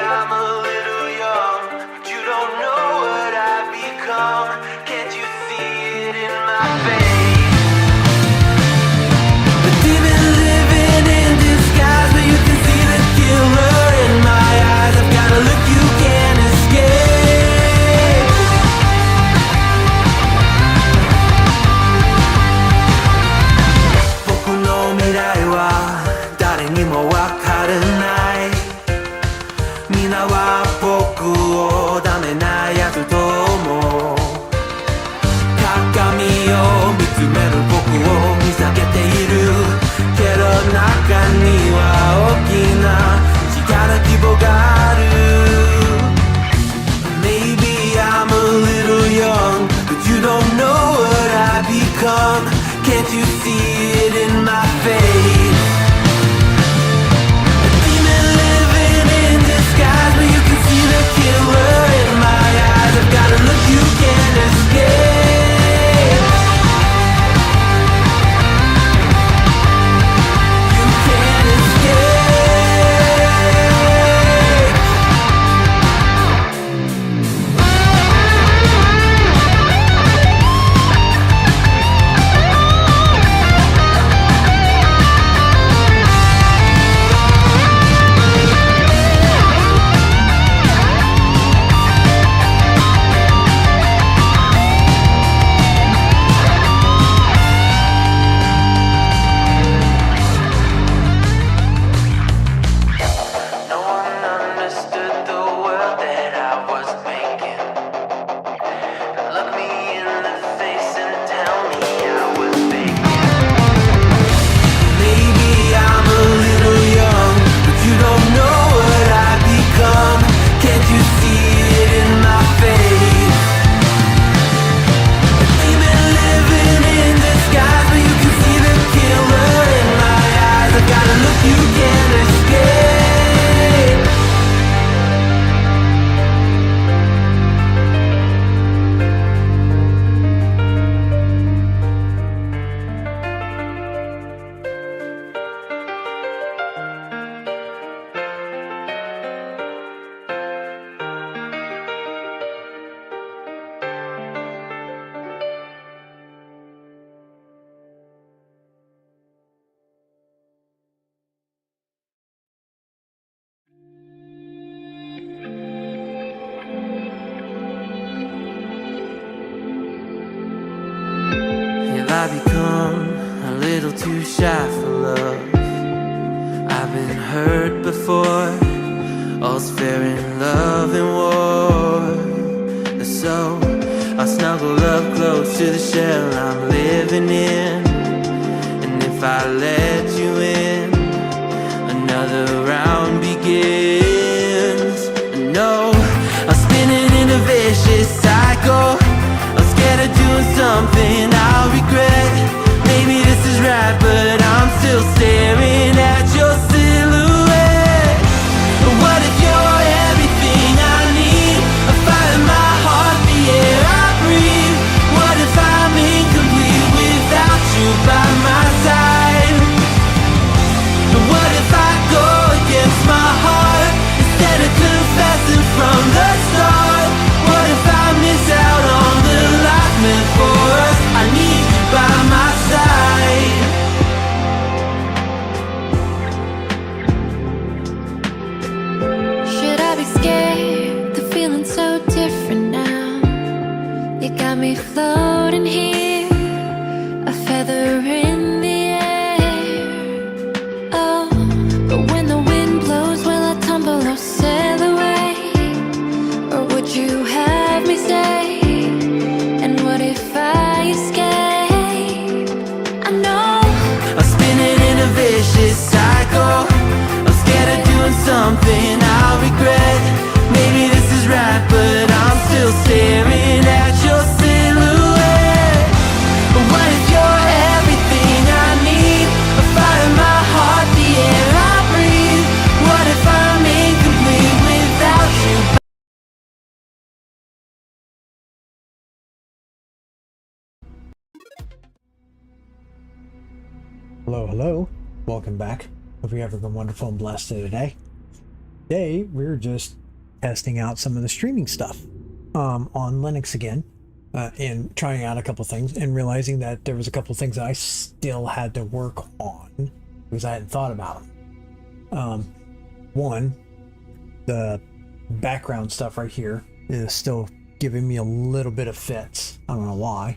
I'm a little young, but you don't know what I've become. Can't you see it in my face? The demon living in disguise, but you can see the killer in my eyes. I've got a look you can't escape. Boku no mirai wa dare ni mo wakaru nai. Mina wa boku o dame na yasu to omou. 鏡を見つめる僕を見下げているけど中には大きな力希望がある Maybe I'm a little young but you don't know what I've become. Can't you see it in my face? A demon living in disguise, but you can see the killer in my eyes. I've got a look you can't escape. No one understood the world that I was making. Look me in the face and tell me I was faking. Maybe I'm a little young, but you don't know what I've become. Can't you see it in my face? A demon living in disguise, but you can see the killer in my eyes. I've got a look you can't escape. Have I become a little too shy for love? I've been hurt before. All's fair in love and war. So I snuggle up close to the shell I'm living in. And if I let you in, another round begins. And no, I'm spinning in a vicious cycle. I'm scared of doing something I'll regret. Maybe this is right, but I'm still staring at your silhouette. What if you're everything I need? A fire in my heart, the air I breathe. What if I'm incomplete without you by my side? What if I go against my heart instead of confessing from the start? What if I miss out on the life meant for us? I need you by my side. Should I be scared? The feeling's so different now. You got me floating here, a feather in the air. Oh, but when the wind blows, will I tumble or sail away? Or would you have me stay? And what if I escape? I know I'm spinning in a vicious cycle. I'm scared of doing something I'll regret. Maybe this is right, but I'm still staring at your silhouette. What if you're everything I need? A fire in my heart, the air I breathe. What if I'm incomplete without you? Hello, hello. Welcome back. Hope you're having a wonderful and blessed day today. today we're just testing out some of the streaming stuff on Linux again, and trying out a couple things and realizing that there was a couple things that I still had to work on because I hadn't thought about them. One, the background stuff right here is still giving me a little bit of fits. I don't know why.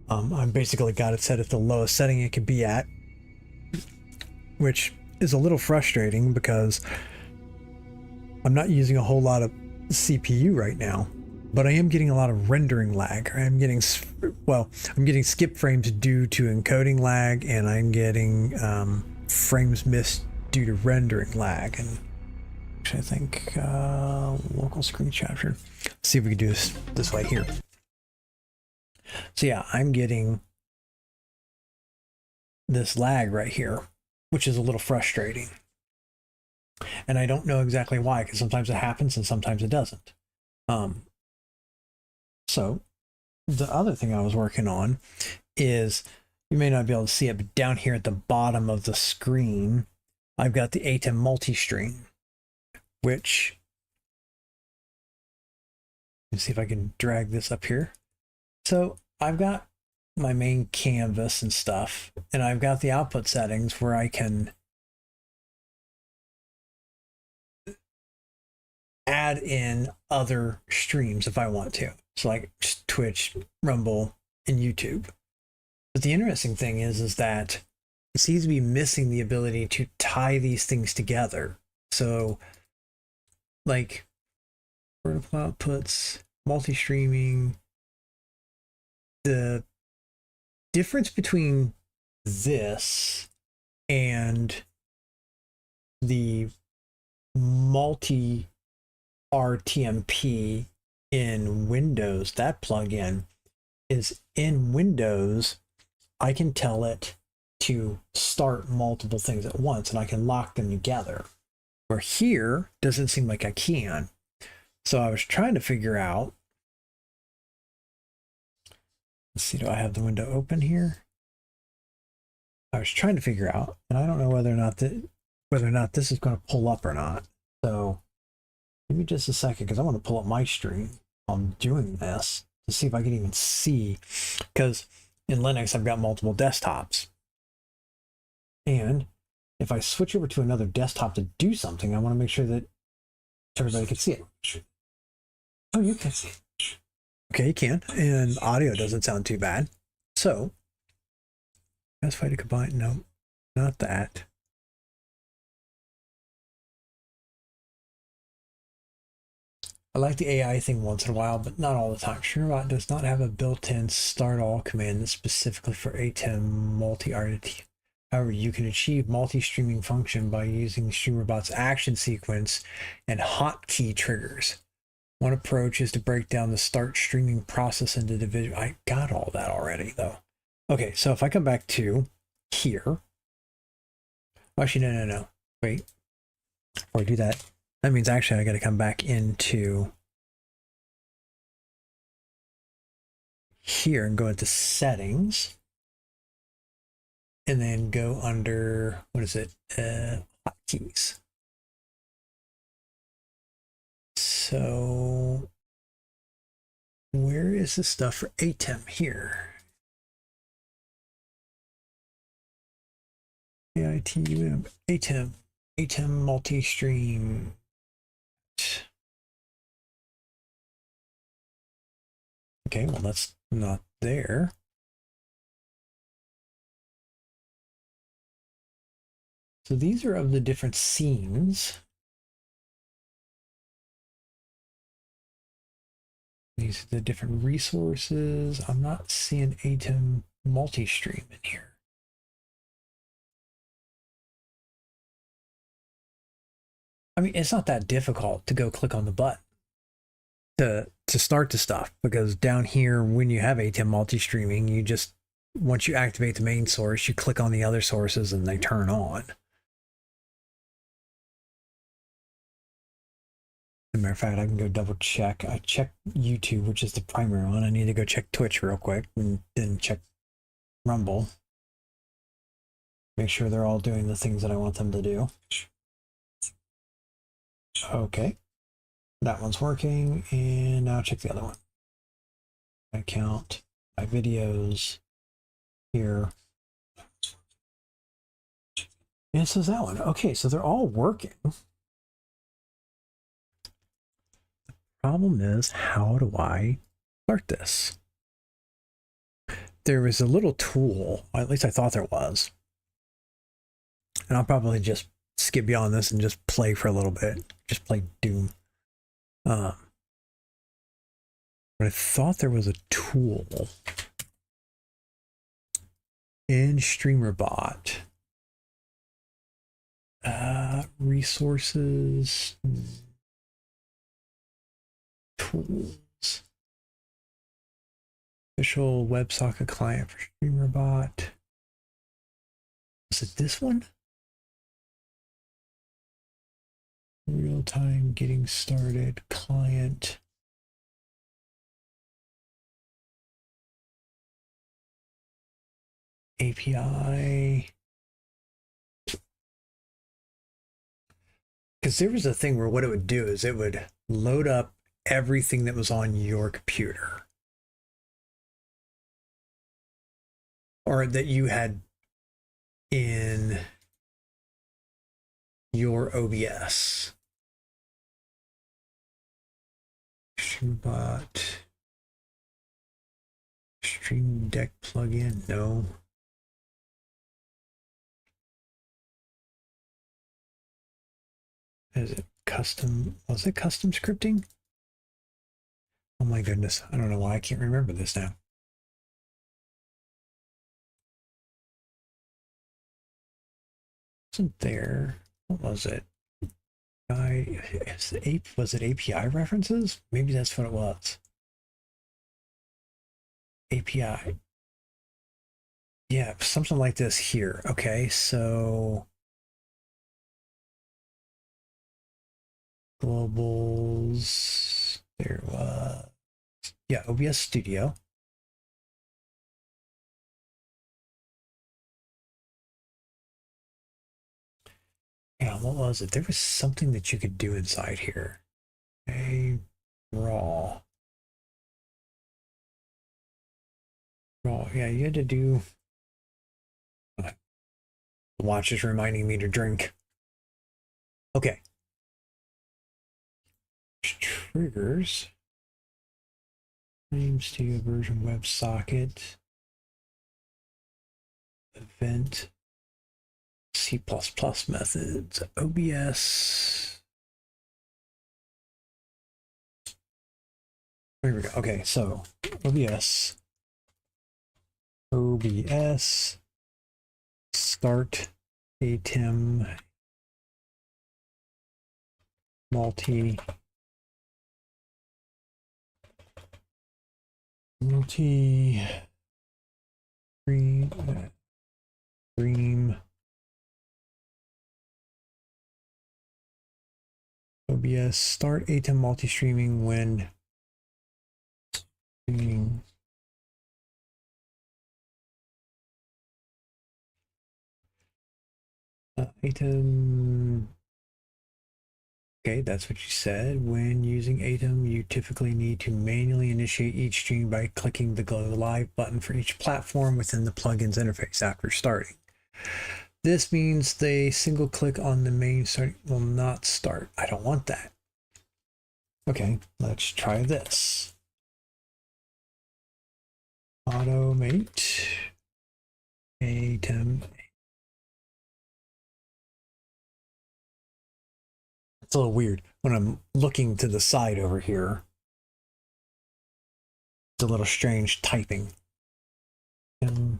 I've basically got it set at the lowest setting it could be at, which is a little frustrating because I'm not using a whole lot of CPU right now, but I am getting a lot of rendering lag. I'm getting skip frames due to encoding lag, and I'm getting frames missed due to rendering lag. And actually, I think local screen capture. Let's see if we can do this way here. So yeah, I'm getting this lag right here, which is a little frustrating. And I don't know exactly why, because sometimes it happens and sometimes it doesn't. So the other thing I was working on is, you may not be able to see it, but down here at the bottom of the screen, I've got the ATEM multi-stream, which, let's see if I can drag this up here. So I've got my main canvas and stuff, and I've got the output settings where I can add in other streams if I want to. So like Twitch, Rumble, and YouTube. But the interesting thing is that it seems to be missing the ability to tie these things together. So like vertical outputs, multi-streaming, the difference between this and the multi RTMP in Windows, that plugin is in Windows. I can tell it to start multiple things at once and I can lock them together. Where here doesn't seem like I can. So I was trying to figure out, let's see, do I have the window open here? I was trying to figure out, and I don't know whether or not this is going to pull up or not. So give me just a second, because I want to pull up my stream while I'm doing this to see if I can even see, because in Linux I've got multiple desktops, and if I switch over to another desktop to do something, I want to make sure that everybody can see it. Oh, you can see it. Okay, you can, and audio doesn't sound too bad. So let's find a combine. No, not that. I like the AI thing once in a while, but not all the time. StreamerBot does not have a built-in start all command that's specifically for ATEM multi-RT. However, you can achieve multi-streaming function by using StreamerBot's action sequence and hotkey triggers. One approach is to break down the start streaming process into division. I got all that already, though. Okay, so if I come back to here. Actually, no. Wait. Before I do that, that means actually I got to come back into here and go into settings. And then go under, what is it? Hotkeys. So where is the stuff for ATEM here? AITUM, ATEM multi-stream. Okay, well that's not there. So these are of the different scenes. These are the different resources. I'm not seeing ATEM multi-stream in here. I mean, it's not that difficult to go click on the button to start the stuff, because down here, when you have ATEM multi-streaming, you just, once you activate the main source, you click on the other sources and they turn on. As a matter of fact, I can go double check. I checked YouTube, which is the primary one. I need to go check Twitch real quick and then check Rumble. Make sure they're all doing the things that I want them to do. Okay. That one's working. And now check the other one. Account, my videos here. And it says that one. Okay, so they're all working. The problem is, how do I start this? There was a little tool, at least I thought there was. And I'll probably just skip beyond this and just play for a little bit. Just play Doom. But I thought there was a tool in StreamerBot. Resources, tools, official WebSocket client for StreamerBot. Is it this one? Real time getting started client. API. Because there was a thing where what it would do is it would load up everything that was on your computer. Or that you had in your OBS. StreamBot. Stream Deck plugin? No. Is it custom? Was it custom scripting? Oh my goodness. I don't know why I can't remember this now. Wasn't there? What was it? Was it API references? Maybe that's what it was. API. Yeah, something like this here. Okay, so globals. There was, yeah, OBS Studio. Yeah, what was it? There was something that you could do inside here. A raw. Raw. Yeah, you had to do. The watch is reminding me to drink. Okay. Triggers. Name Studio version WebSocket. Event. C++ methods. OBS. Here we go. Okay, so OBS. Start ATEM multi stream OBS start ATEM multi-streaming when streaming ATEM. Okay, that's what you said. When using ATEM, you typically need to manually initiate each stream by clicking the Go Live button for each platform within the plugin's interface after starting. This means the single click on the main start will not start. I don't want that. Okay, let's try this. Automate ATEM. It's a little weird when I'm looking to the side over here. It's a little strange typing. Automate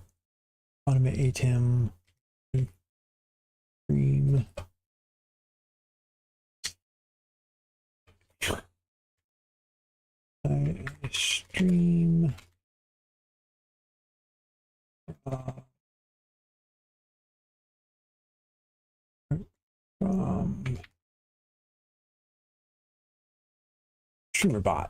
ATEM stream. Stream. StreamerBot.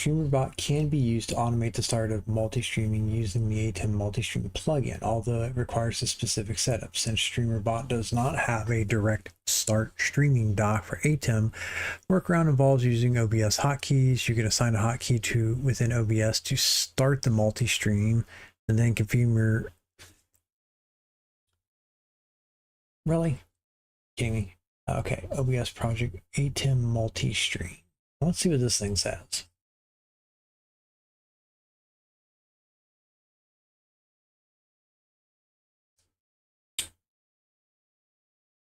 StreamerBot can be used to automate the start of multi-streaming using the ATEM multi-stream plugin, although it requires a specific setup. Since StreamerBot does not have a direct start streaming dock for ATEM, workaround involves using OBS hotkeys. You can assign a hotkey to within OBS to start the multi-stream, and then configure. Really? Kidding me? Okay, OBS project ATEM multi-stream. Let's see what this thing says.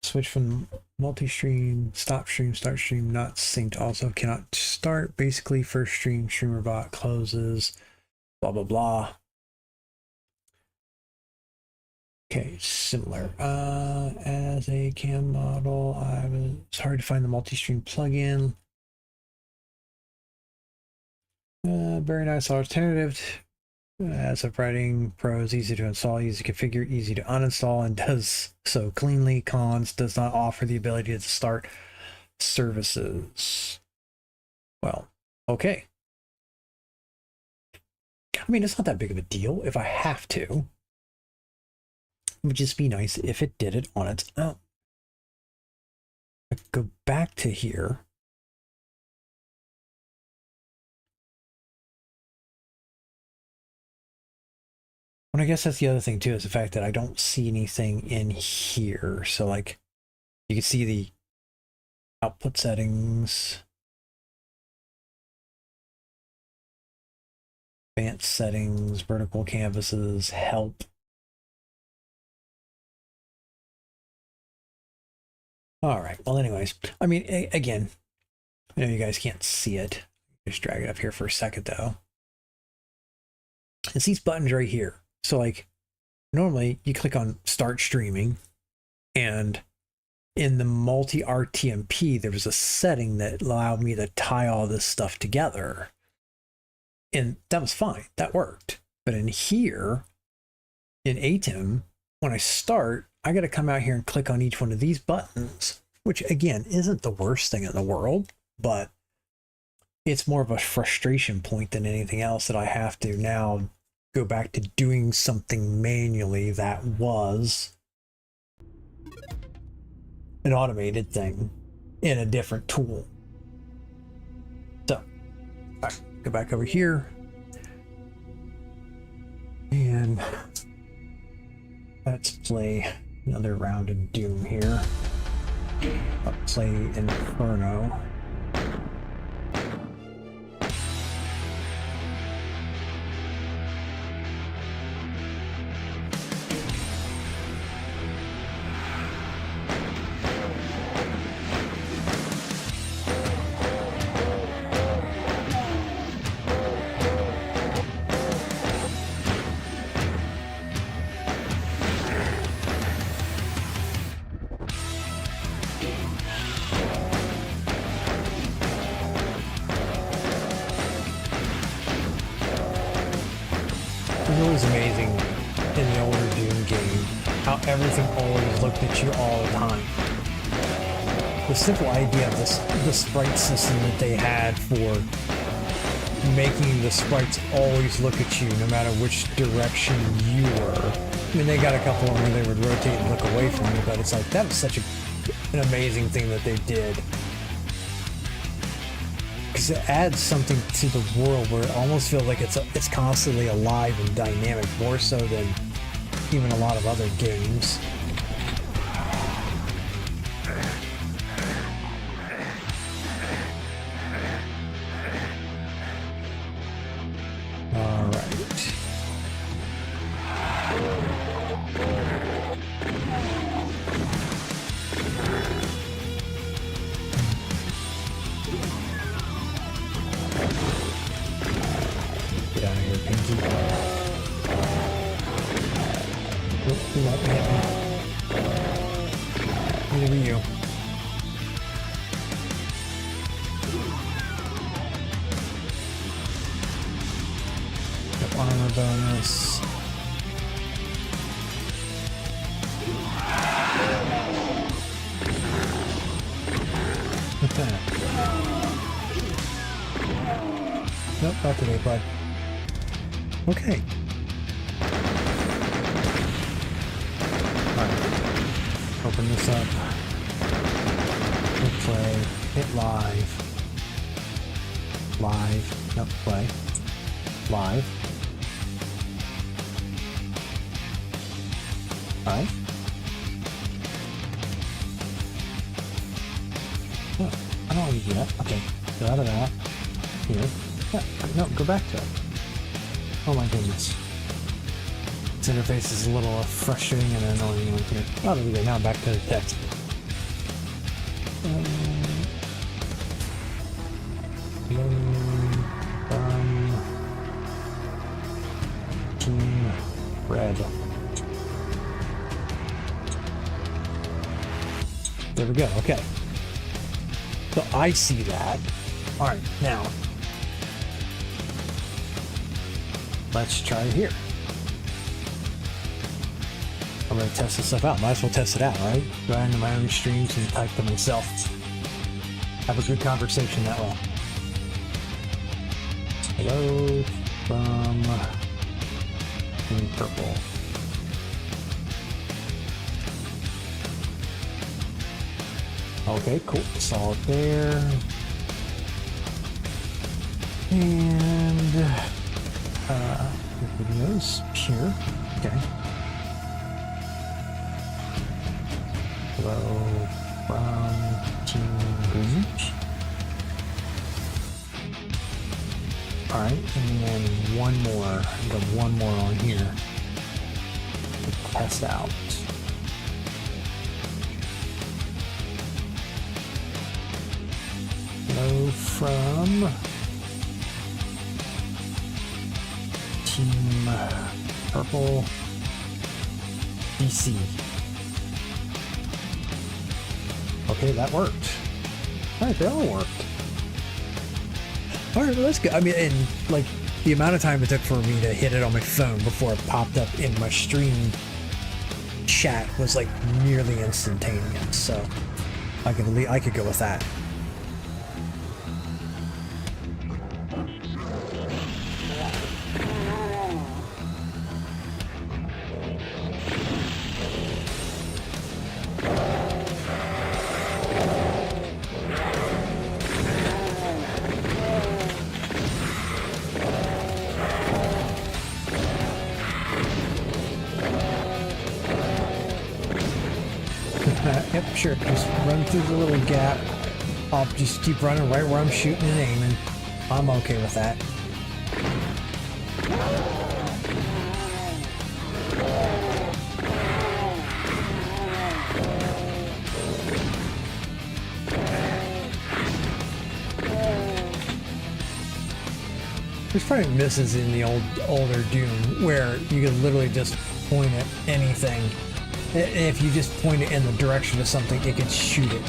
Switch from multi-stream, stop stream, start stream, not synced. Also cannot start. Basically, first stream, StreamerBot closes, blah, blah, blah. Okay, similar. As a cam model, it's hard to find the multi-stream plugin. Very nice alternative. As of writing, pros, easy to install, easy to configure, easy to uninstall, and does so cleanly. Cons, does not offer the ability to start services. Well, okay. I mean, it's not that big of a deal if I have to. It would just be nice if it did it on its own. I go back to here. And I guess that's the other thing too, is the fact that I don't see anything in here. So like, you can see the output settings, advanced settings, vertical canvases, help. All right. Well, anyways, I mean, again, I know you guys can't see it. Just drag it up here for a second though. It's these buttons right here. So like normally you click on start streaming, and in the multi RTMP, there was a setting that allowed me to tie all this stuff together. And that was fine. That worked. But in here, in ATEM, when I start, I got to come out here and click on each one of these buttons, which again, isn't the worst thing in the world, but it's more of a frustration point than anything else that I have to now go back to doing something manually that was an automated thing in a different tool. So, all right, go back over here. And let's play another round of Doom here. I'll play Inferno. It was amazing in the older Doom game how everything always looked at you all the time. The simple idea of the sprite system that they had for making the sprites always look at you no matter which direction you were. I mean, they got a couple of them where they would rotate and look away from you, but it's like that was such an amazing thing that they did. Because it adds something to the world where it almost feels like it's constantly alive and dynamic, more so than even a lot of other games. All right. Get out of here, Pinky. Nope, you won't hit me. Neither will you. Got armor bonus. Nope, not today, bud. Okay. Alright. Open this up. Hit play. Hit live. Live. Nope, play. Live. Alright. Oh, I don't want to do that. Okay. Go out of that. Here. Yeah, no, go back to it. Oh my goodness. This interface is a little frustrating and annoying on here. Oh, there we go. Now I'm back to the text. Team Red. There we go. Okay. So I see that. All right, now let's try it here. I'm gonna test this stuff out. Might as well test it out, right? Go into my own streams and type to myself. Have a good conversation that way. Hello from Team Purple. Okay, cool. Saw it there. And videos here. Okay. Hello from Team Green. Alright, and then one more. I got one more on here to test out. Hello from Team Purple DC. Okay, that worked. Alright, they all worked. Alright, well, that's good. I mean, and like the amount of time it took for me to hit it on my phone before it popped up in my stream chat was like nearly instantaneous. So I could go with that. Yep, sure. Just run through the little gap. I'll just keep running right where I'm shooting and aiming. I'm okay with that. There's probably misses in the older Doom where you could literally just point at anything. If you just point it in the direction of something, it could shoot it.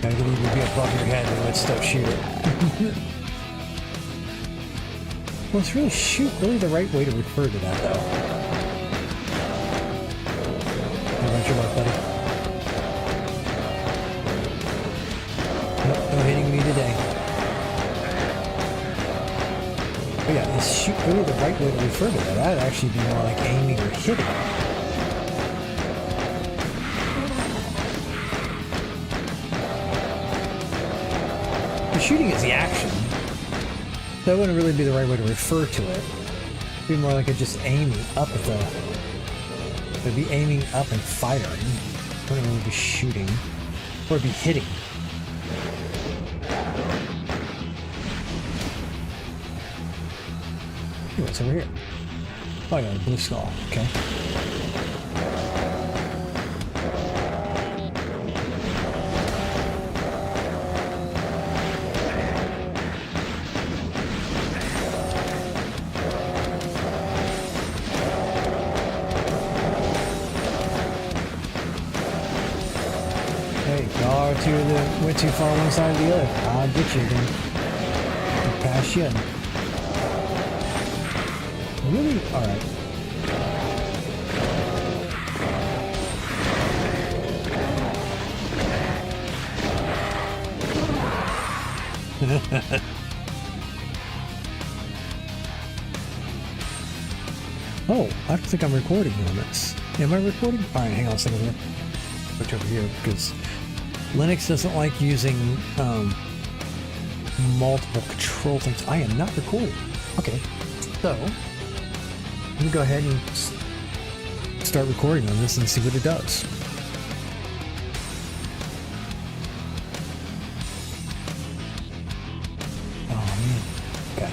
It could even be above your head and it would still shoot it. Well, it's really the right way to refer to that, though. How about your luck, buddy? Nope, no hitting me today. But yeah, is shoot really the right way to refer to that? That'd actually be more like aiming or hitting. The shooting is the action. That wouldn't really be the right way to refer to it. It'd be more like it just aiming up at the... It'd be aiming up and firing. It wouldn't really be shooting. Or it'd be hitting. Ooh, what's over here? Oh, I got a blue skull. Okay. Went too far one side or the other. I'll get you then. I'll pass you. Really? Alright. Oh, I don't think I'm recording on this. Am I recording? Alright, hang on a second here. Switch over here, because Linux doesn't like using multiple control things. I am not recording. Okay, so let me go ahead and start recording on this and see what it does. Oh man. Okay.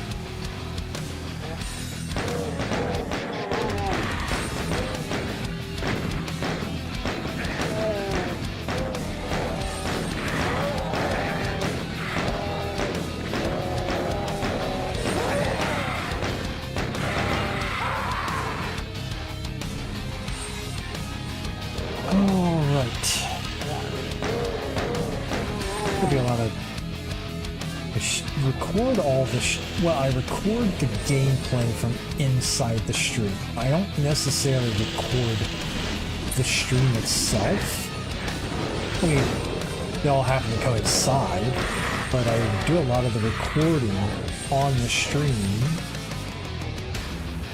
Be a lot of record all the well, I record the gameplay from inside the stream. I don't necessarily record the stream itself. I mean, they all happen to coincide, but I do a lot of the recording on the stream.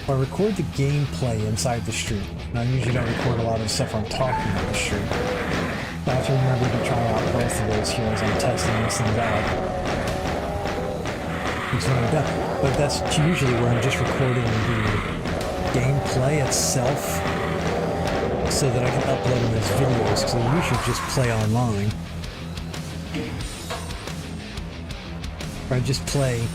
I record the gameplay inside the stream. And I usually don't record a lot of the stuff I'm talking on the stream. I have to remember to try out both of those here as I'm testing this thing out. That's what I've done. But that's usually where I'm just recording the gameplay itself so that I can upload them as videos, because I usually just play online. Or I just play...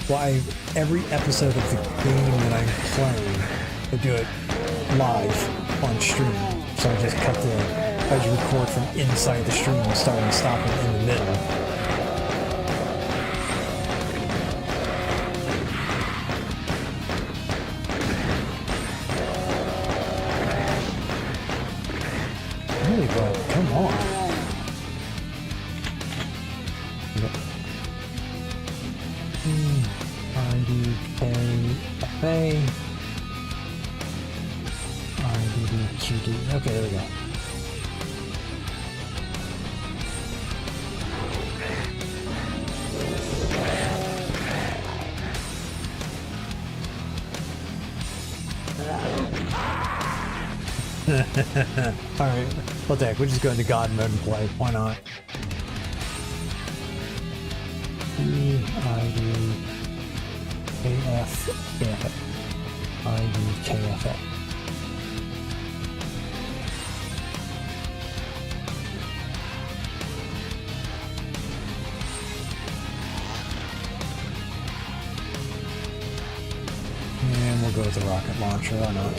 Well, every episode of the game that I'm playing, I do it live on stream. So I just cut the, I just record from inside the stream, starting and stopping in the middle. Really, bro, come on. IDKFA. QD. Okay, there we go. Alright, what the heck, we'll just go into God mode and play. Why not? IDKFA. And we'll go with the rocket launcher, why not?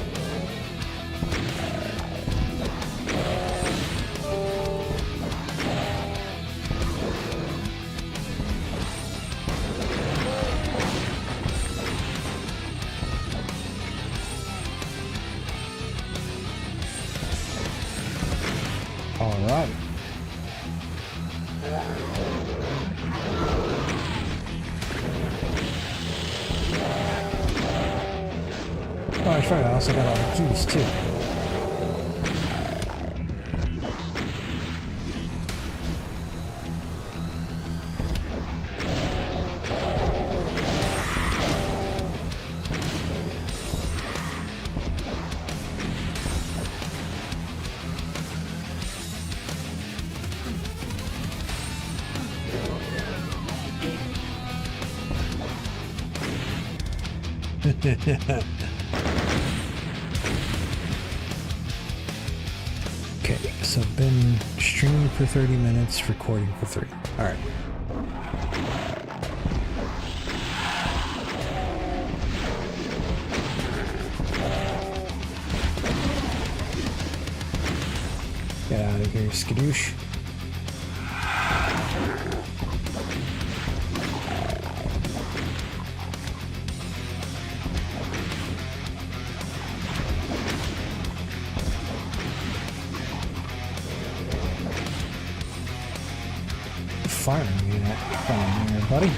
All right. Oh, that's right, I also got all the keys too. Okay, so been streaming for 30 minutes, recording for 3. All right. Get out of here, skadoosh. Firing me at from here, buddy.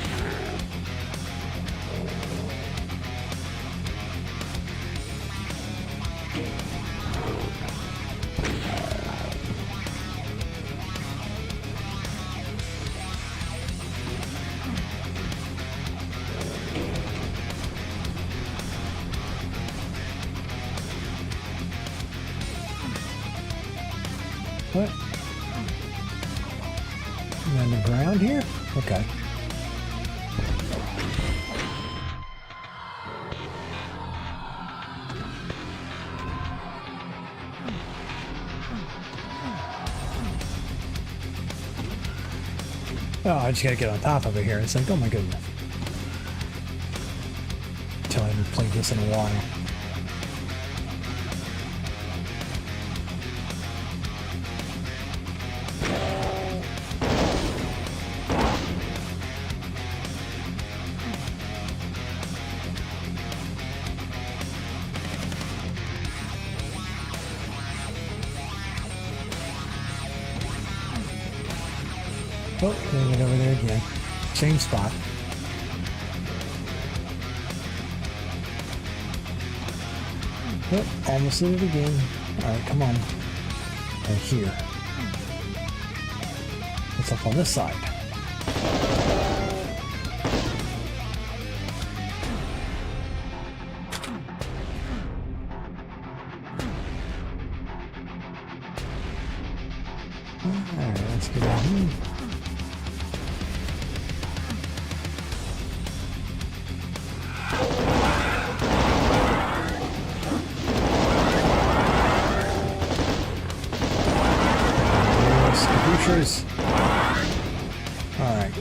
And the ground here? Okay. Oh, I just gotta get on top of it here. It's like, oh my goodness. Until I haven't played this in a while. Oh, there's it over there again. Same spot. Oh, almost did it again. Alright, come on. Right here. It's up on this side. Alright, let's get down here. Alright.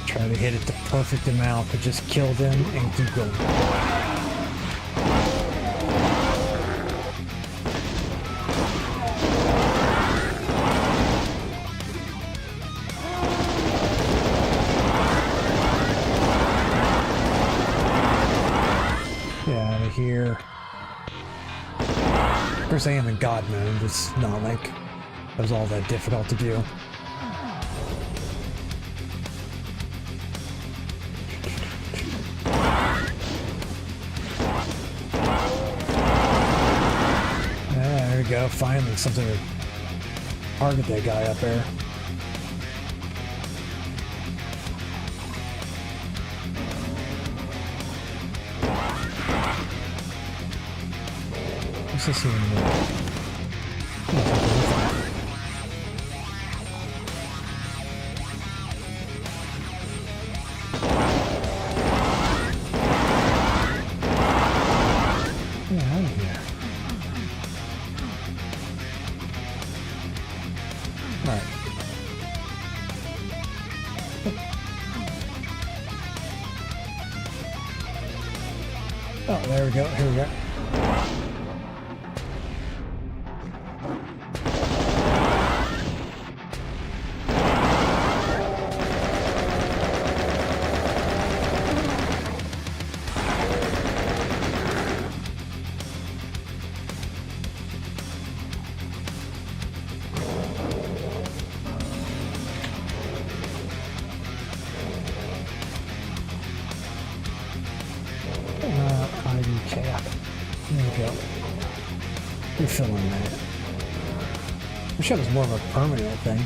Try to hit it the perfect amount, but just kill them and keep going. Here. Of course, I am in God mode. It's not like it was all that difficult to do. There we go. Finally, something to target that guy up there. What's this here? Get out of here. Alright. Oh, there we go. Here we go. ID cap. There we go. Refilling that. Wish that was more of a permanent thing.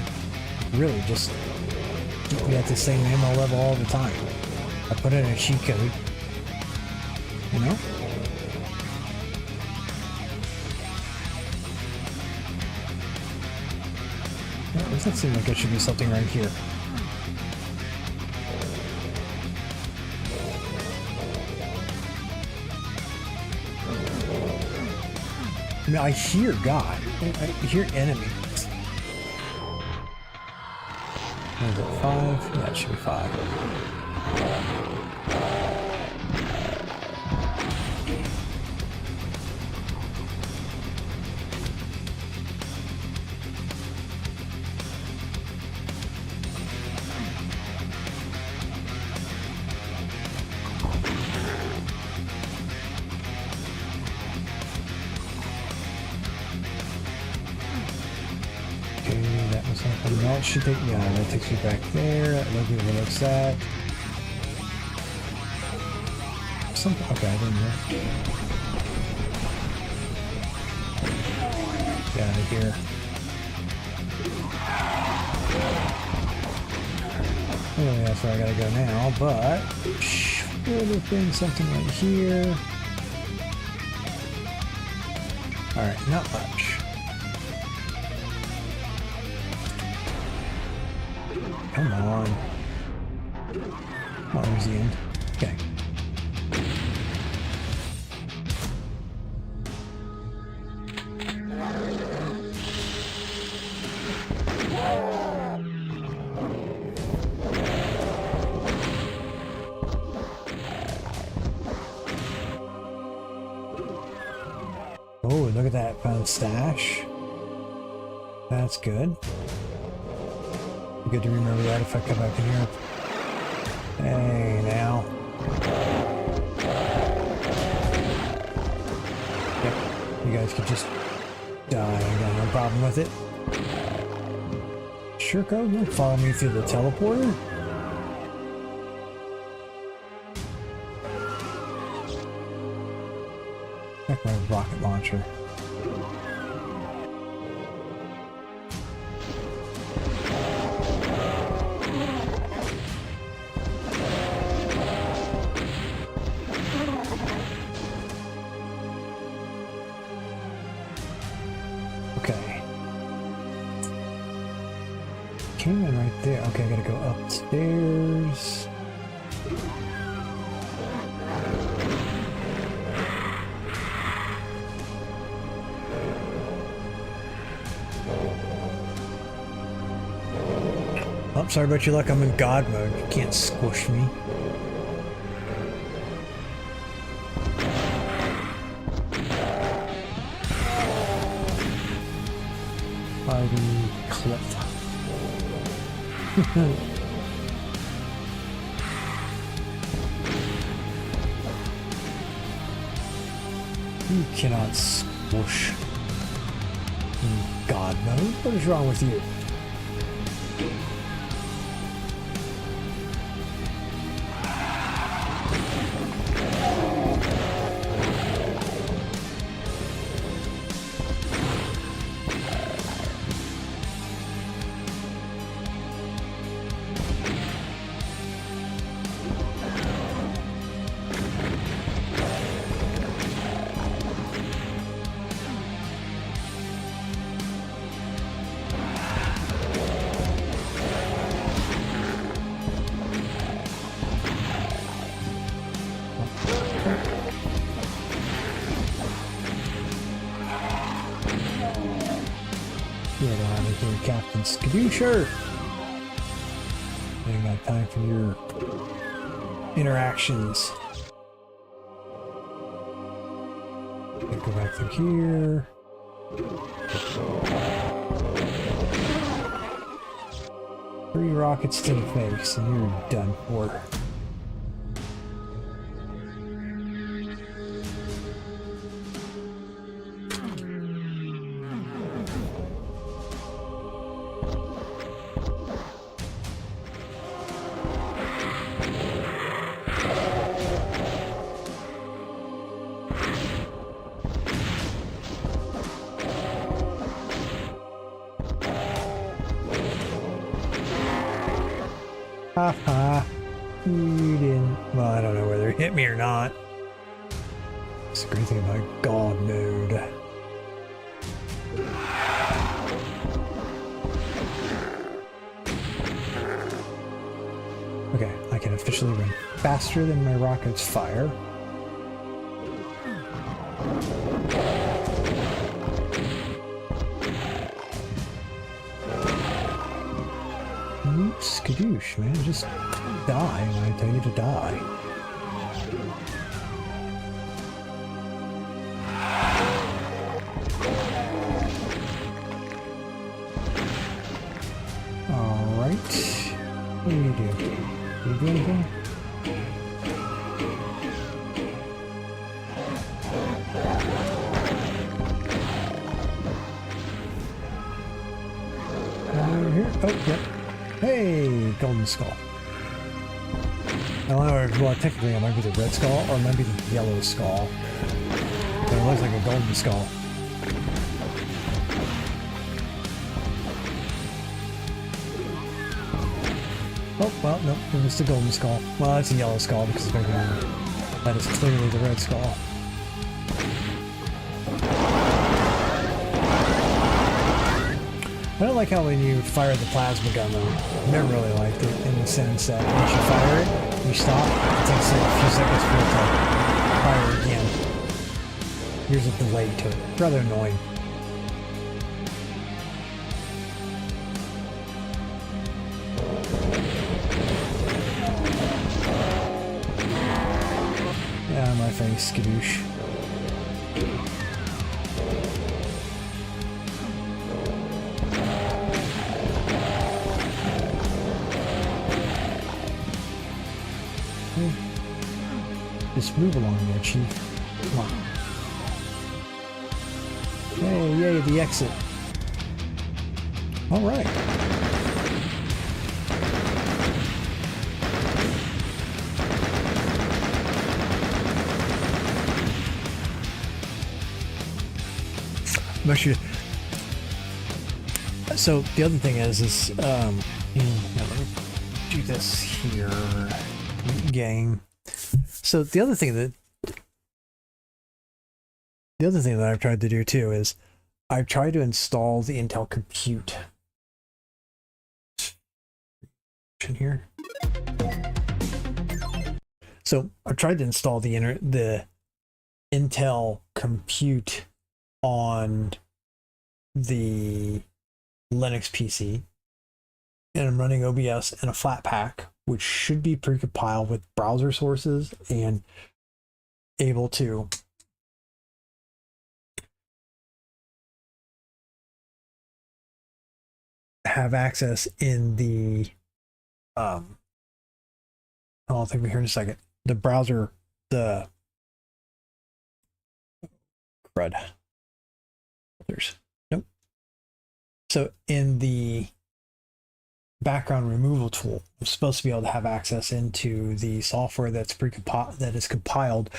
Really, just keep me at the same ammo level all the time. I put in a cheat code. You know? Well, does that seem like it should be something right here? I mean, I hear God. I hear enemies. Is it 5? Yeah, it should be 5. No, it should take, yeah, that takes you back there. Look at what looks at. Something, okay, I didn't know. Get out of here. Anyway, that's where I gotta go now, but would have been something right here. Alright, not much. Come on. Oh, there's the end. Okay. Oh, look at that. Found stash. That's good. Good to remember that if I come back in here. Hey, now. Yep, you guys could just die. I got no problem with it. Shurko, you follow me through the teleporter? Check my rocket launcher. Okay. Came in right there. Okay, I gotta go upstairs. Oh, sorry about your luck. I'm in God mode. You can't squish me. Ivy Cliff. You cannot squish in God mode. What is wrong with you? Get out of here, Captain Skadooshar! I ain't got time for your interactions. Go back through here. 3 rockets to the face, and you're done for. Haha, you didn't. Well, I don't know whether it hit me or not. It's a great thing about God mode. Okay, I can officially run faster than my rockets fire. Skadoosh, man, just die when I tell you to die. Alright. What do you do? Do you do anything? Over here? Oh, yep. Hey, Golden Skull. I don't know, well, technically it might be the red skull or it might be the yellow skull. But it looks like a golden skull. Oh, well, no, it was the golden skull. Well, it's a yellow skull because it's that is clearly the red skull. I don't like how when you fire the plasma gun though. I've never really liked it in the sense that once you fire it, you stop, it takes a few seconds for it to fire again. Here's a delay to it. Rather annoying. Yeah, my face, skadoosh. Just move along there, Chief. Come on. Hey, yay, the exit. All right. So the other thing is let me do this here, game. So the other thing that I've tried to do too is I've tried to install the Intel Compute in here. So I've tried to install the Intel Compute on the Linux PC, and I'm running OBS and a Flatpak, which should be precompiled with browser sources and able to have access in the I'll think we here in a second. The browser, the crud. There's nope. So in the background removal tool, I'm supposed to be able to have access into the software that's that is compiled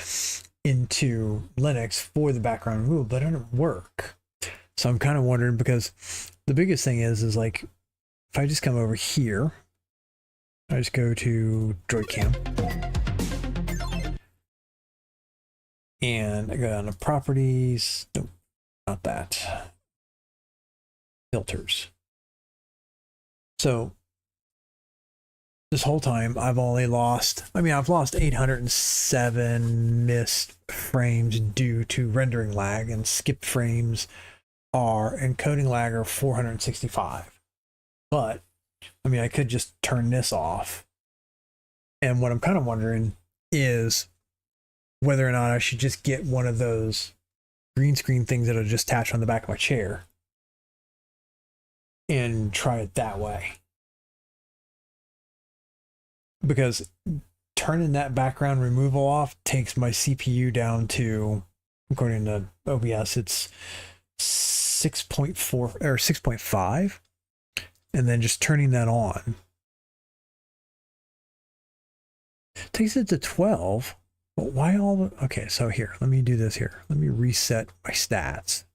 into Linux for the background removal, but it doesn't work. So I'm kind of wondering, because the biggest thing is like if I just come over here, I just go to DroidCam and I go down to properties. Nope, not that. Filters. So this whole time I've only lost, I've lost 807 missed frames due to rendering lag, and skipped frames are encoding lag are 465. But I could just turn this off. And what I'm kind of wondering is whether or not I should just get one of those green screen things that'll just attach on the back of my chair and try it that way. Because turning that background removal off takes my CPU down to, according to OBS, it's 6.4 or 6.5. And then just turning that on takes it to 12. But why all the... Okay, so here, let me do this here. Let me reset my stats.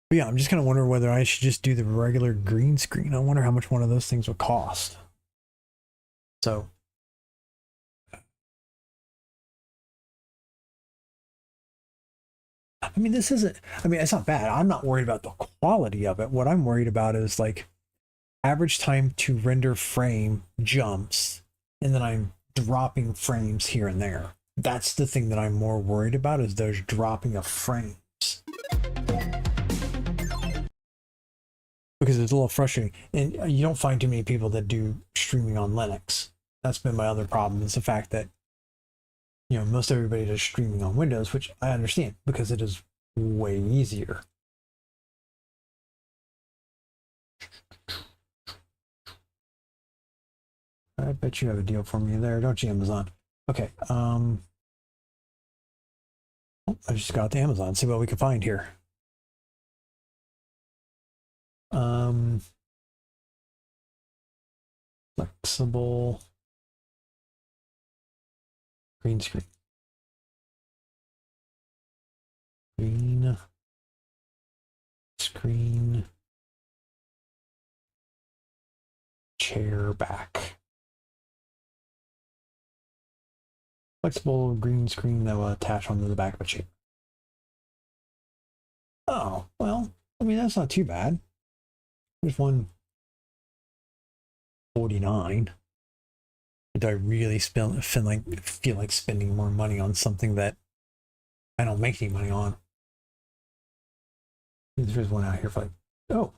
But yeah, I'm just kind of wondering whether I should just do the regular green screen. I wonder how much one of those things would cost. So... this isn't... it's not bad. I'm not worried about the quality of it. What I'm worried about is like average time to render frame jumps, and then I'm dropping frames here and there. That's the thing that I'm more worried about, is those dropping of frames. Because it's a little frustrating. And you don't find too many people that do streaming on Linux. That's been my other problem, is the fact that most everybody does streaming on Windows, which I understand because it is way easier. I bet you have a deal for me there, don't you, Amazon? Okay. I just got the Amazon. See what we can find here. Flexible green screen. Green screen. chair back. Flexible green screen that will attach onto the back of a chair. Oh, well, I mean, that's not too bad. There's 149. Do I really feel like spending more money on something that I don't make any money on? There's one out here for like, oh.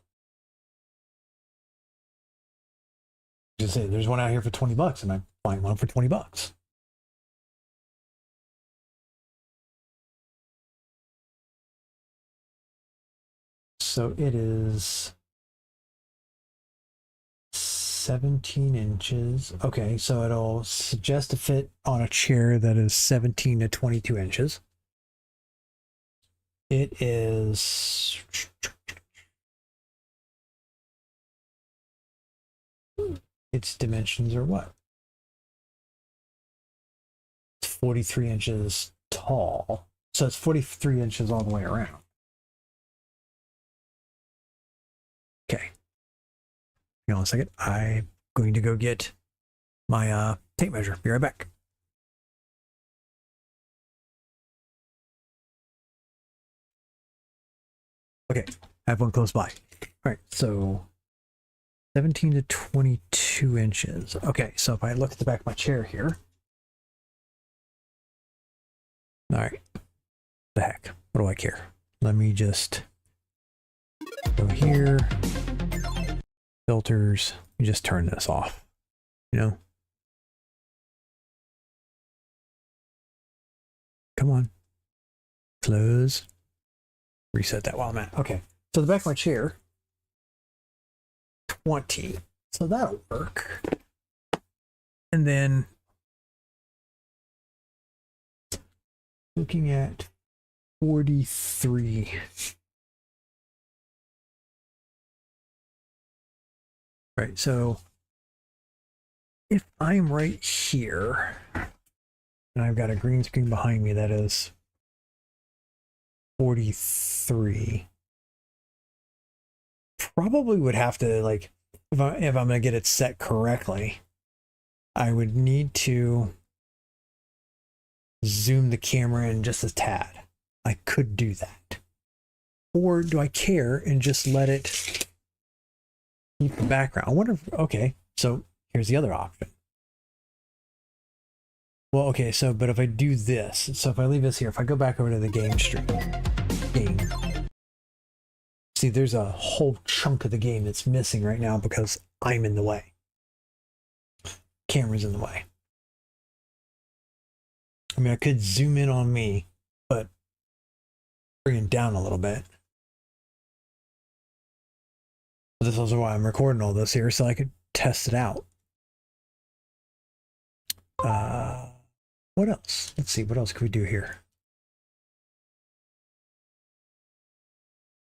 Just say there's one out here for $20 and I find one for $20. So it is 17 inches. Okay, so it'll suggest a fit on a chair that is 17 to 22 inches. It is its dimensions are what? It's 43 inches tall. So it's 43 inches all the way around. Okay. Hang on a second. I'm going to go get my tape measure. Be right back. Okay, I have one close by. All right, so 17 to 22 inches. Okay, so if I look at the back of my chair here. All right, the heck, what do I care? Let me just go here. Filters, you just turn this off, you know? Come on. Close. Reset that while I'm at. Okay, so the back of my chair, 20. So that'll work. And then looking at 43. Right, so if I'm right here and I've got a green screen behind me that is 43, probably would have to, like, if I'm gonna get it set correctly, I would need to zoom the camera in just a tad. I could do that. Or do I care and just let it keep the background? I wonder if, okay, so here's the other option. Well, okay, so, but if I do this, so if I leave this here, if I go back over to the game stream, see, there's a whole chunk of the game that's missing right now because I'm in the way. Camera's in the way. I mean, I could zoom in on me, but bring it down a little bit. This is also why I'm recording all this here, so I could test it out. What else? Let's see, what else could we do here?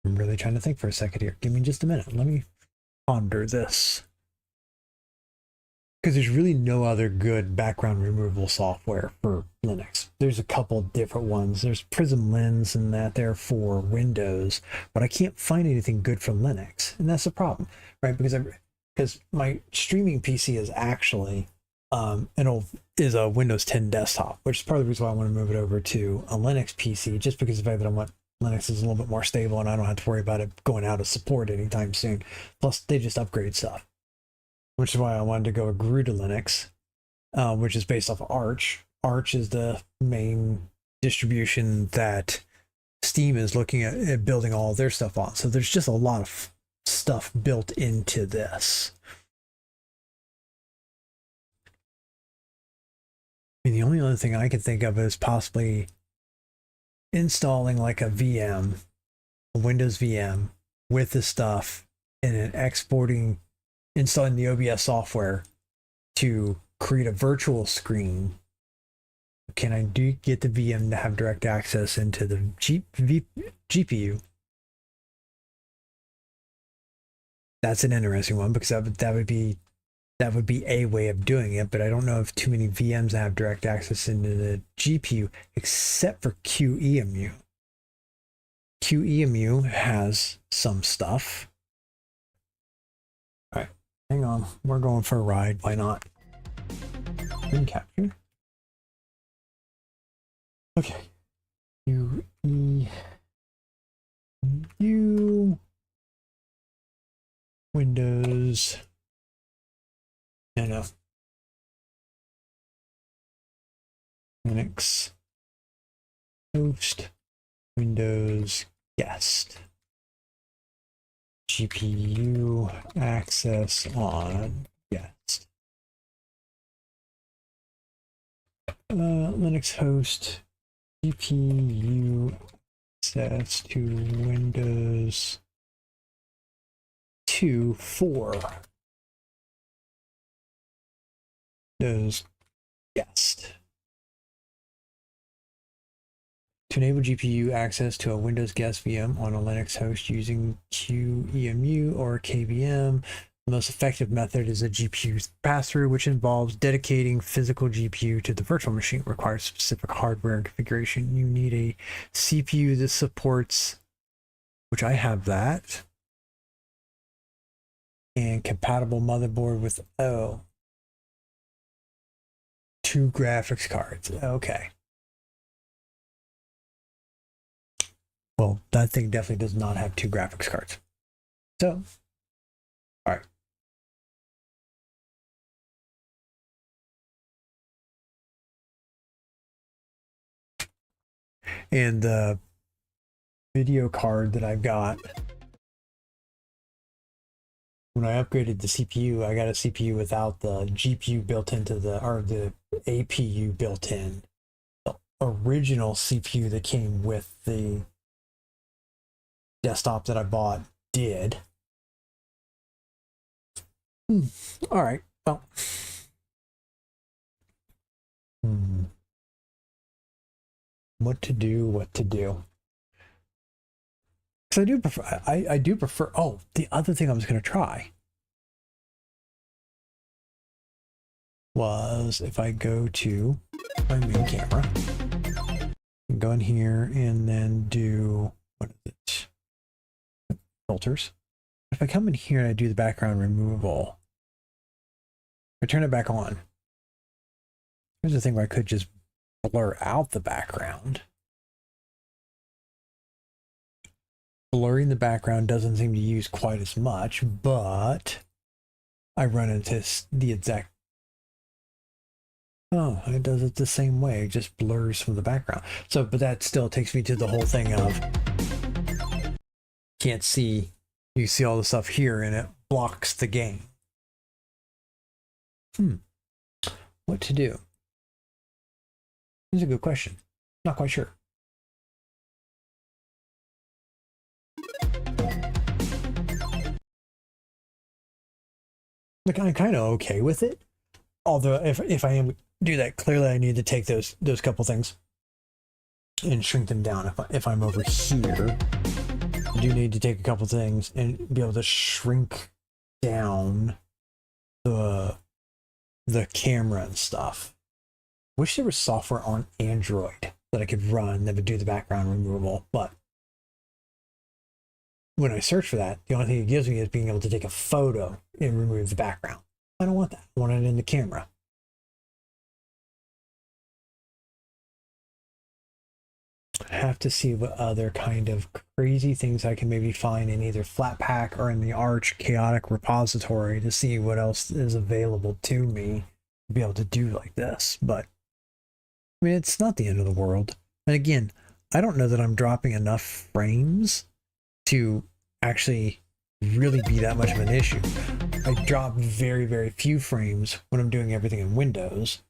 I'm really trying to think for a second here. Give me just a minute. Let me ponder this. Because there's really no other good background removal software for Linux. There's a couple different ones. There's Prism Lens and that there for Windows, but I can't find anything good for Linux, and that's the problem, right? Because my streaming PC is actually is a Windows 10 desktop, which is part of the reason why I want to move it over to a Linux PC, just because of the fact that I want Linux is a little bit more stable and I don't have to worry about it going out of support anytime soon. Plus, they just upgrade stuff, which is why I wanted to go GNU to Linux, which is based off of Arch. Arch is the main distribution that Steam is looking at building all of their stuff on. So there's just a lot of stuff built into this. I mean, the only other thing I can think of is possibly installing like a VM, a Windows VM with the stuff, and then installing the OBS software to create a virtual screen. Can I get the VM to have direct access into the GPU? That's an interesting one, because that would be a way of doing it, but I don't know if too many VMs have direct access into the GPU, except for QEMU. QEMU has some stuff. All right, Hang on, we're going for a ride. Why not? Screen capture. Okay. U Windows. No. Linux host Windows guest. GPU access on guest. Linux host GPU access to Windows 2 4 Windows guest. To enable GPU access to a Windows guest VM on a Linux host using QEMU or KVM, the most effective method is a GPU pass-through, which involves dedicating physical GPU to the virtual machine. It requires specific hardware and configuration. You need a CPU that supports, which I have that, and compatible motherboard with, 2 graphics cards. Okay. Well, that thing definitely does not have 2 graphics cards. So, all right. And the video card that I've got, when I upgraded the CPU, I got a CPU without the GPU built into the APU built in. The original CPU that came with the desktop that I bought did. All right. Well. What to do? Because I do prefer. Oh, the other thing I was going to try was if I go to my main camera, go in here and then do, what is it? Filters. If I come in here and I do the background removal, I turn it back on. Here's the thing where I could just blur out the background. Blurring the background doesn't seem to use quite as much, but I run into the exact, oh, it does it the same way. It just blurs from the background. So, but that still takes me to the whole thing of can't see, you see all the stuff here and it blocks the game. What to do? This is a good question. Not quite sure. Like, I'm kind of okay with it. Although if I am do that, clearly I need to take those couple things and shrink them down. If I'm over here, I do need to take a couple things and be able to shrink down the camera and stuff. Wish there was software on Android that I could run that would do the background removal, but when I search for that, the only thing it gives me is being able to take a photo and remove the background. I don't want that. I want it in the camera. I have to see what other kind of crazy things I can maybe find in either Flatpak or in the Arch Chaotic repository to see what else is available to me to be able to do like this. But I mean, it's not the end of the world. And again, I don't know that I'm dropping enough frames to actually really be that much of an issue. I drop very, very few frames when I'm doing everything in Windows,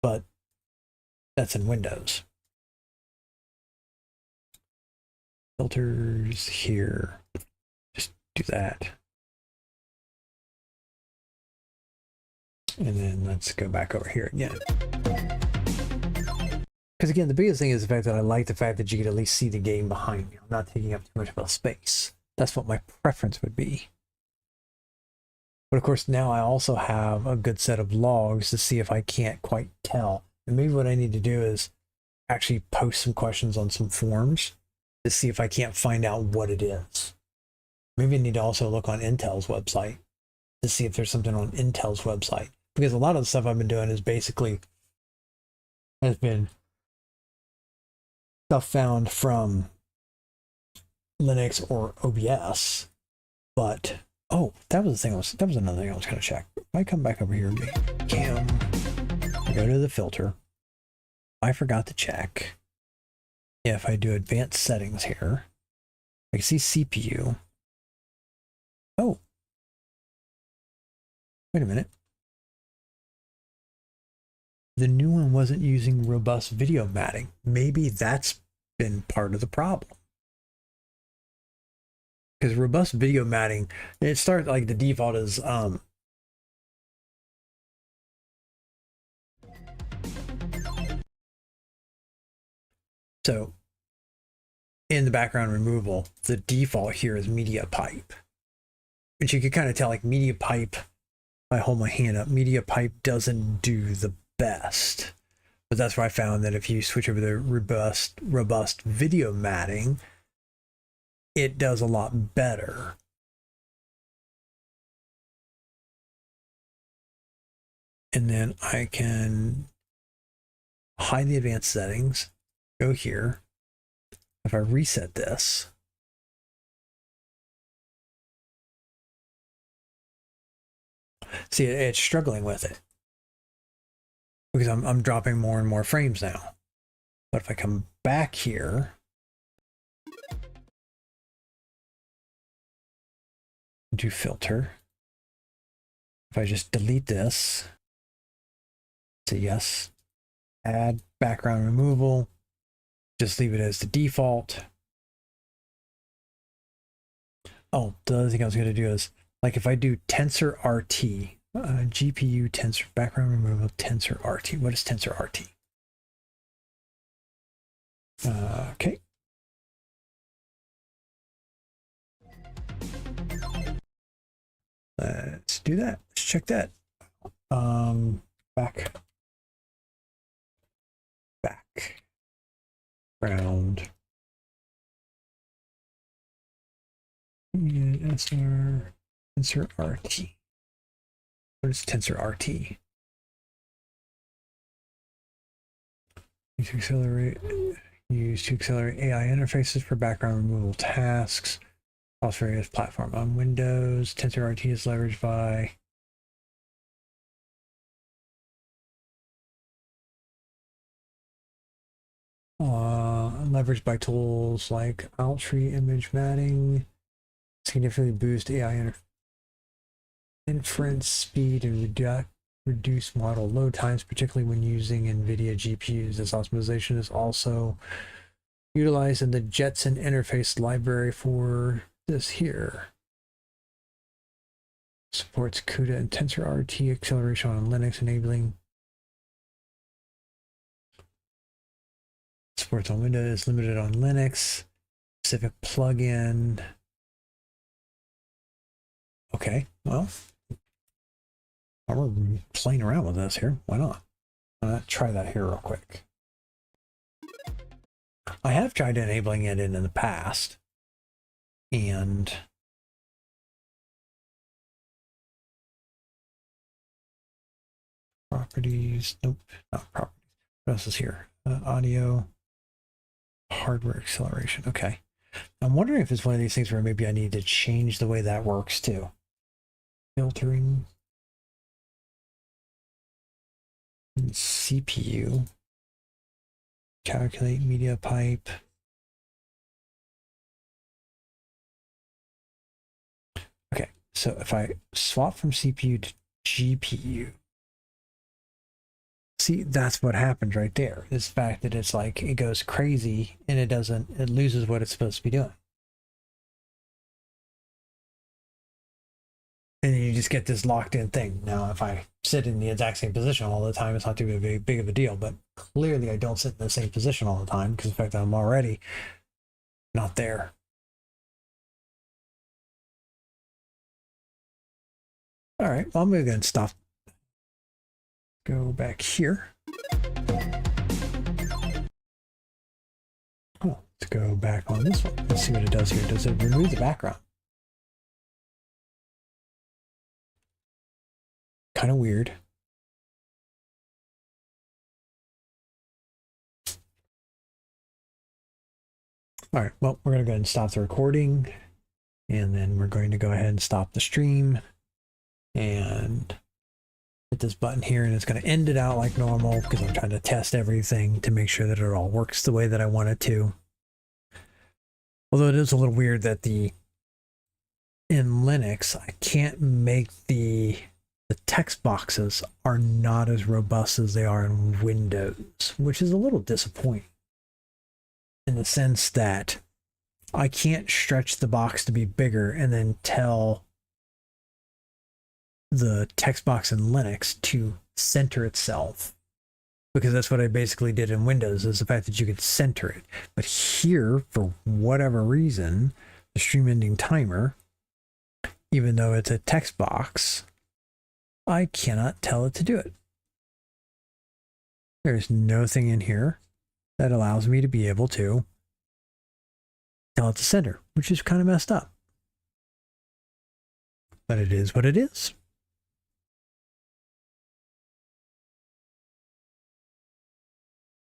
but that's in Windows. Filters here. Just do that. And then let's go back over here again. Because again, the biggest thing is the fact that I like the fact that you can at least see the game behind me. I'm not taking up too much of a space. That's what my preference would be. But of course, now I also have a good set of logs to see if I can't quite tell. And maybe what I need to do is actually post some questions on some forums to see if I can't find out what it is. Maybe I need to also look on Intel's website to see if there's something on Intel's website, because a lot of the stuff I've been doing is basically has been stuff found from Linux or OBS. But oh, that was another thing I was going to check. If I come back over here, cam, go to the filter. I forgot to check if I do advanced settings here. I can see CPU. Oh, wait a minute. The new one wasn't using robust video matting. Maybe that's been part of the problem. Because robust video matting, it starts like the default is so in the background removal, the default here is media pipe. But you can kind of tell like media pipe, if I hold my hand up, media pipe doesn't do the best. But that's where I found that if you switch over to robust video matting, it does a lot better. And then I can hide the advanced settings, go here. If I reset this, see, it's struggling with it because I'm dropping more and more frames now. But if I come back here, do filter. If I just delete this, say yes, add background removal, just leave it as the default. Oh, the other thing I was going to do is, like if I do tensor RT, GPU tensor background removal, tensor RT. What is tensor RT? Okay. Let's do that. Let's check that. Background. Tensor RT. What is tensor RT? Use to accelerate AI interfaces for background removal tasks across various platforms. On Windows, tensor RT is leveraged by tools like Alttree image matting, significantly boost AI inference speed and reduce model load times, particularly when using NVIDIA GPUs. This optimization is also utilized in the Jetson interface library for this here. Supports CUDA and tensor RT acceleration on Linux, enabling supports on Windows, limited on Linux, specific plugin. Okay, well, while we're playing around with this here, why not? Try that here real quick. I have tried enabling it in the past, and properties, nope, not properties. What else is here? Audio, hardware acceleration. Okay. I'm wondering if it's one of these things where maybe I need to change the way that works too. Filtering. CPU. Calculate media pipe. Okay, so if I swap from CPU to GPU, see, that's what happens right there. This fact that it's like it goes crazy and it loses what it's supposed to be doing. And then you just get this locked in thing. Now, if I sit in the exact same position all the time, it's not too big of a deal, but clearly I don't sit in the same position all the time because the fact that I'm already not there. All right, well, I'm going to go and stop. Go back here. Oh, let's go back on this one. Let's see what it does here. Does it remove the background? kind of weird. All right, well, we're going to go ahead and stop the recording, and then we're going to go ahead and stop the stream and hit this button here, and it's going to end it out like normal because I'm trying to test everything to make sure that it all works the way that I want it to. Although it is a little weird that in Linux, I can't make the text boxes are not as robust as they are in Windows, which is a little disappointing in the sense that I can't stretch the box to be bigger and then tell the text box in Linux to center itself, because that's what I basically did in Windows, is the fact that you could center it. But here, for whatever reason, the stream ending timer, even though it's a text box, I cannot tell it to do it. There's no thing in here that allows me to be able to tell it to center, which is kind of messed up. But it is what it is.